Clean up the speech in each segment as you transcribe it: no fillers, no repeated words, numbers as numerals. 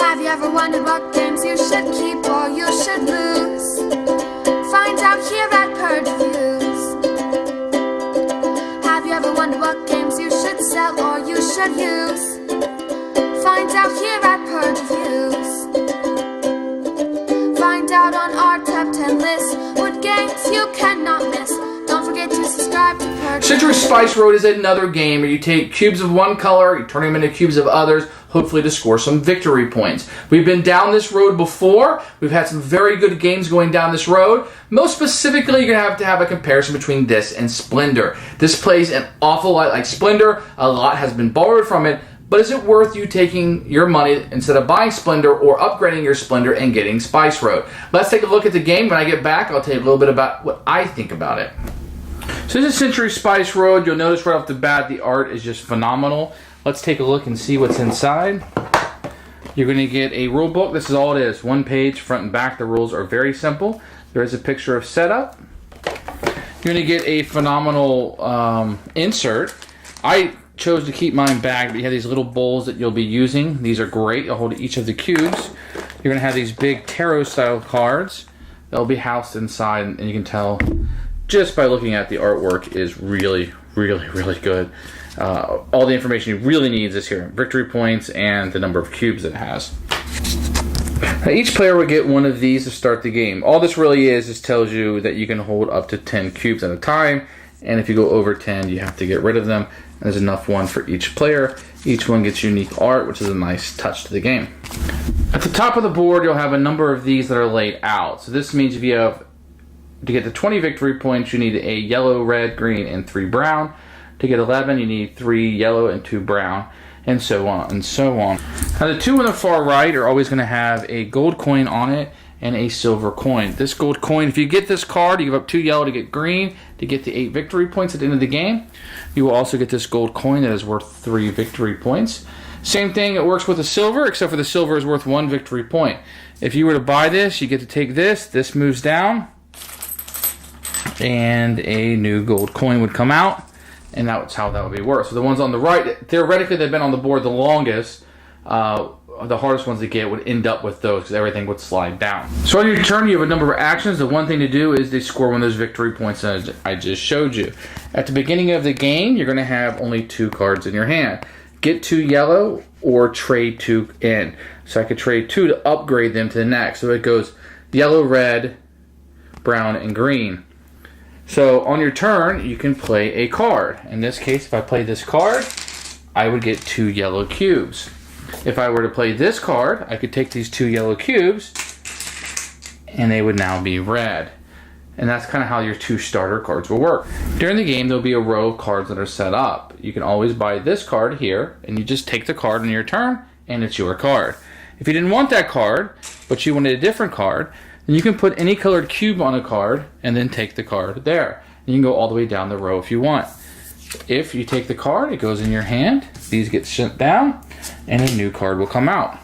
Have you ever wondered what games you should keep or you should lose? Find out here at Purge Reviews. Have you ever wondered what games you should sell or you should use? Find out here at Purge Reviews. Find out on our top 10 list what games you cannot miss. Don't forget to subscribe to Purge. Citrus Spice Road is another game where you take cubes of one color, you turn them into cubes of others, hopefully to score some victory points. We've been down this road before. We've had some very good games going down this road. Most specifically, you're going to have a comparison between this and Splendor. This plays an awful lot like Splendor. A lot has been borrowed from it. But is it worth you taking your money instead of buying Splendor or upgrading your Splendor and getting Spice Road? Let's take a look at the game. When I get back, I'll tell you a little bit about what I think about it. So this is Century Spice Road. You'll notice right off the bat the art is just phenomenal. Let's take a look and see what's inside. You're going to get a rule book. This is all it is. One page, front and back. The rules are very simple. There is a picture of setup. You're going to get a phenomenal insert. I chose to keep mine bagged, but you have these little bowls that you'll be using. These are great. You'll hold each of the cubes. You're going to have these big tarot style cards. They'll be housed inside, and you can tell just by looking at the artwork is really, really, really good. All the information you really need is here. Victory points and the number of cubes it has. Now, each player will get one of these to start the game. All this really is tells you that you can hold up to 10 cubes at a time. And if you go over 10, you have to get rid of them. And there's enough one for each player. Each one gets unique art, which is a nice touch to the game. At the top of the board, you'll have a number of these that are laid out. So this means if you have, to get to 20 victory points, you need a yellow, red, green, and 3 brown. To get 11, you need 3 yellow and 2 brown, and so on and so on. Now the two on the far right are always going to have a gold coin on it and a silver coin. This gold coin, if you get this card, you give up 2 yellow to get green to get the 8 victory points at the end of the game. You will also get this gold coin that is worth 3 victory points. Same thing, it works with the silver, except for the silver is worth 1 victory point. If you were to buy this, you get to take this moves down, and a new gold coin would come out, and that's how that would be worth. So the ones on the right, theoretically they've been on the board the longest. The hardest ones to get would end up with those because everything would slide down. So on your turn, you have a number of actions. The one thing to do is to score one of those victory points that I just showed you. At the beginning of the game, you're going to have only 2 cards in your hand. Get 2 yellow or trade 2 in. So I could trade 2 to upgrade them to the next. So it goes yellow, red, brown, and green. So on your turn, you can play a card. In this case, if I play this card, I would get 2 yellow cubes. If I were to play this card, I could take these 2 yellow cubes, and they would now be red. And that's kind of how your 2 starter cards will work. During the game, there'll be a row of cards that are set up. You can always buy this card here, and you just take the card on your turn, and it's your card. If you didn't want that card, but you wanted a different card, then you can put any colored cube on a card, and then take the card there. And you can go all the way down the row if you want. If you take the card, it goes in your hand, these get sent down, and a new card will come out.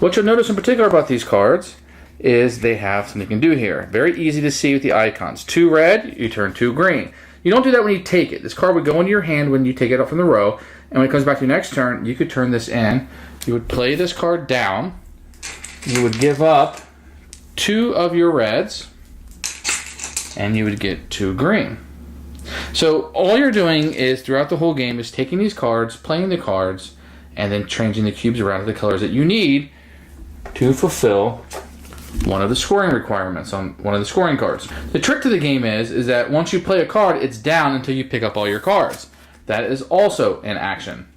What you'll notice in particular about these cards is they have something you can do here. Very easy to see with the icons. 2 red, you turn 2 green. You don't do that when you take it. This card would go into your hand when you take it up from the row, and when it comes back to your next turn, you could turn this in. You would play this card down. You would give up 2 of your reds, and you would get 2 green. So all you're doing is throughout the whole game is taking these cards, playing the cards, and then changing the cubes around to the colors that you need to fulfill one of the scoring requirements on one of the scoring cards. The trick to the game is that once you play a card, it's down until you pick up all your cards. That is also an action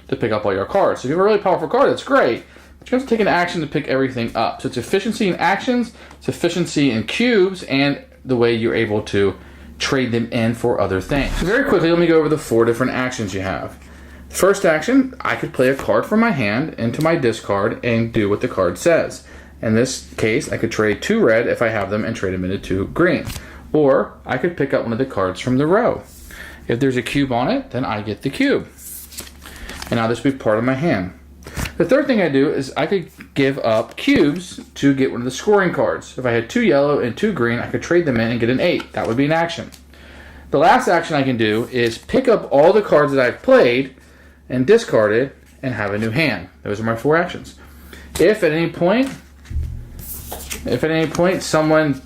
to pick up all your cards. So if you have a really powerful card, that's great. But you have to take an action to pick everything up. So it's efficiency in actions, it's efficiency in cubes, and the way you're able to trade them in for other things. So very quickly, let me go over the 4 different actions you have. First action, I could play a card from my hand into my discard and do what the card says. In this case, I could trade 2 red if I have them and trade them into 2 green. Or I could pick up one of the cards from the row. If there's a cube on it, then I get the cube. And now this will be part of my hand. The third thing I do is I could give up cubes to get one of the scoring cards. If I had 2 yellow and 2 green, I could trade them in and get an 8. That would be an action. The last action I can do is pick up all the cards that I've played and discarded and have a new hand. Those are my 4 actions. If at any point someone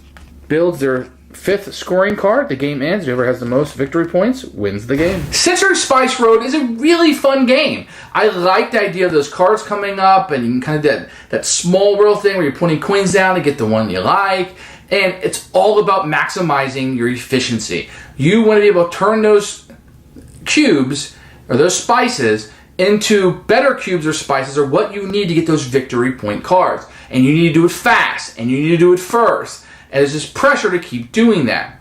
builds their 5th scoring card, the game ends. Whoever has the most victory points wins the game. Century Spice Road is a really fun game. I like the idea of those cards coming up, and you can kind of that small world thing where you're putting coins down to get the one you like. And it's all about maximizing your efficiency. You want to be able to turn those cubes or those spices into better cubes or spices, or what you need to get those victory point cards. And you need to do it fast, and you need to do it first. And there's this pressure to keep doing that.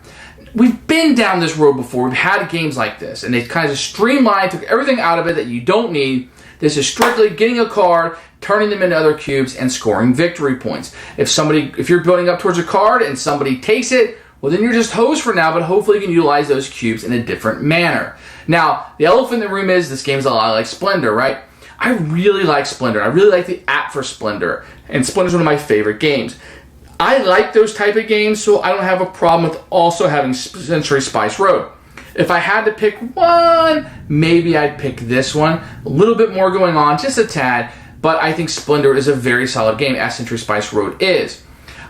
We've been down this road before. We've had games like this, and they kind of streamlined, took everything out of it that you don't need. This is strictly getting a card, turning them into other cubes, and scoring victory points. If you're building up towards a card and somebody takes it, well, then you're just hosed for now, but hopefully you can utilize those cubes in a different manner. Now, the elephant in the room is this game is a lot like Splendor, right? I really like Splendor. I really like the app for Splendor, and Splendor is one of my favorite games. I like those type of games, so I don't have a problem with also having Century Spice Road. If I had to pick one, maybe I'd pick this one. A little bit more going on, just a tad, but I think Splendor is a very solid game, as Century Spice Road is.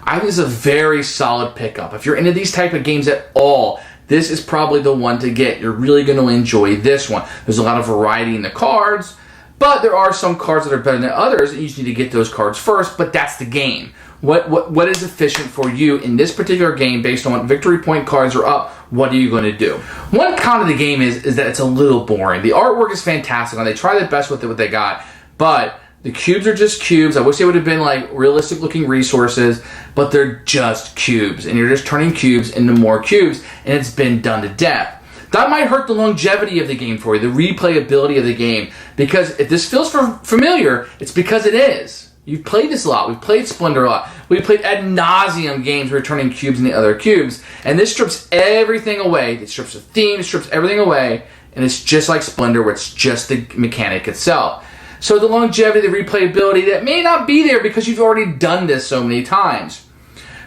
I think it's a very solid pickup. If you're into these type of games at all, this is probably the one to get. You're really going to enjoy this one. There's a lot of variety in the cards, but there are some cards that are better than others, and you just need to get those cards first, but that's the game. What is efficient for you in this particular game based on what victory point cards are up? What are you going to do? One con of the game is that it's a little boring. The artwork is fantastic, and they try their best with what they got, but the cubes are just cubes. I wish they would have been like realistic looking resources, but they're just cubes, and you're just turning cubes into more cubes, and it's been done to death. That might hurt the longevity of the game for you, the replayability of the game, because if this feels familiar, it's because it is. You've played this a lot. We've played Splendor a lot. We've played ad nauseum games where you're turning cubes into other cubes, and this strips everything away. It strips the theme, it strips everything away, and it's just like Splendor, where it's just the mechanic itself. So the longevity, the replayability, that may not be there because you've already done this so many times.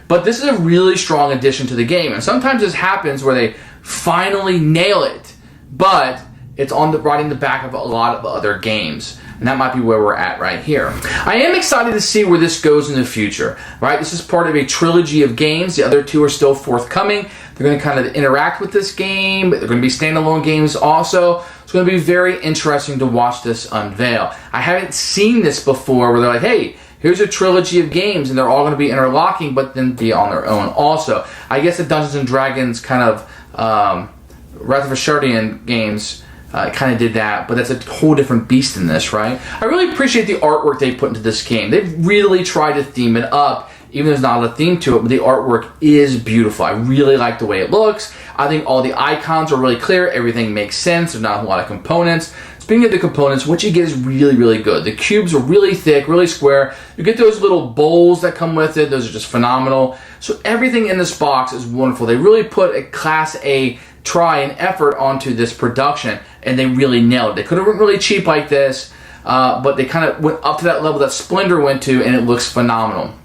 But this is a really strong addition to the game, and sometimes this happens where they finally nail it, but it's riding the back of a lot of other games. And that might be where we're at right here. I am excited to see where this goes in the future, right? This is part of a trilogy of games. The other 2 are still forthcoming. They're going to kind of interact with this game. They're going to be standalone games also. It's going to be very interesting to watch this unveil. I haven't seen this before where they're like, hey, here's a trilogy of games, and they're all going to be interlocking, but then be on their own also. I guess the Dungeons & Dragons kind of Wrath of Ashardian games kind of did that, but that's a whole different beast in this, right? I really appreciate the artwork they put into this game. They've really tried to theme it up, even though there's not a theme to it, but the artwork is beautiful. I really like the way it looks. I think all the icons are really clear. Everything makes sense. There's not a lot of components. Speaking of the components, what you get is really, really good. The cubes are really thick, really square. You get those little bowls that come with it. Those are just phenomenal. So everything in this box is wonderful. They really put a Class A try and effort onto this production, and they really nailed it. They could have went really cheap like this, but they kind of went up to that level that Splendor went to, and it looks phenomenal.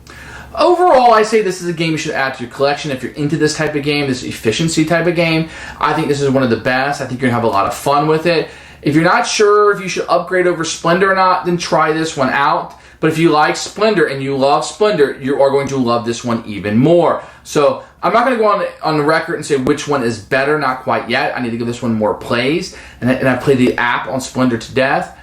Overall, I say this is a game you should add to your collection if you're into this type of game, this efficiency type of game. I think this is one of the best. I think you're going to have a lot of fun with it. If you're not sure if you should upgrade over Splendor or not, then try this one out. But if you like Splendor and you love Splendor, you are going to love this one even more. So I'm not going to go on the record and say which one is better, not quite yet. I need to give this one more plays, and I played the app on Splendor to death.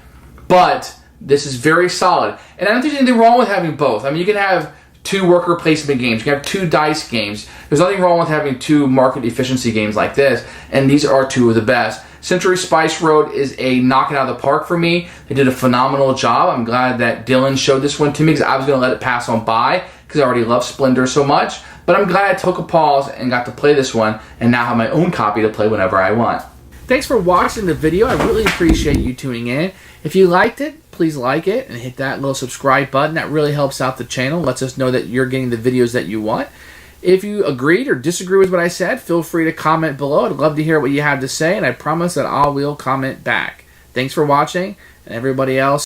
But this is very solid. And I don't think there's anything wrong with having both. I mean, you can have 2 worker placement games. You can have 2 dice games. There's nothing wrong with having 2 market efficiency games like this, and these are 2 of the best. Century Spice Road is a knocking out of the park for me. They did a phenomenal job. I'm glad that Dylan showed this one to me because I was going to let it pass on by because I already love Splendor so much. But I'm glad I took a pause and got to play this one and now have my own copy to play whenever I want. Thanks for watching the video. I really appreciate you tuning in. If you liked it, please like it and hit that little subscribe button. That really helps out the channel, lets us know that you're getting the videos that you want. If you agreed or disagree with what I said, feel free to comment below. I'd love to hear what you have to say, and I promise that I will comment back. Thanks for watching, and everybody else,